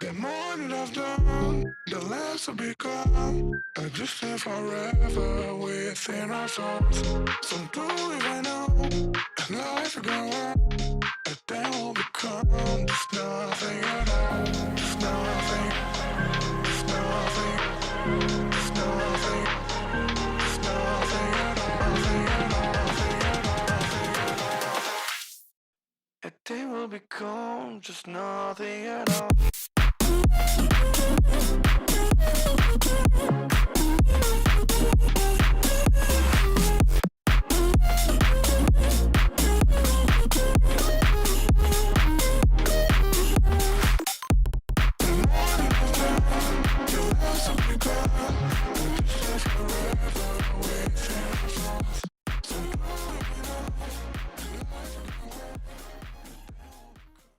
The more that I've done, the less will become. Existing forever within our souls. Some do even know, and life will go on. And then we'll become just nothing at all. Just nothing, just nothing, just nothing, just nothing at all. Nothing at all, nothing at all, nothing at all. And they will become just nothing at all.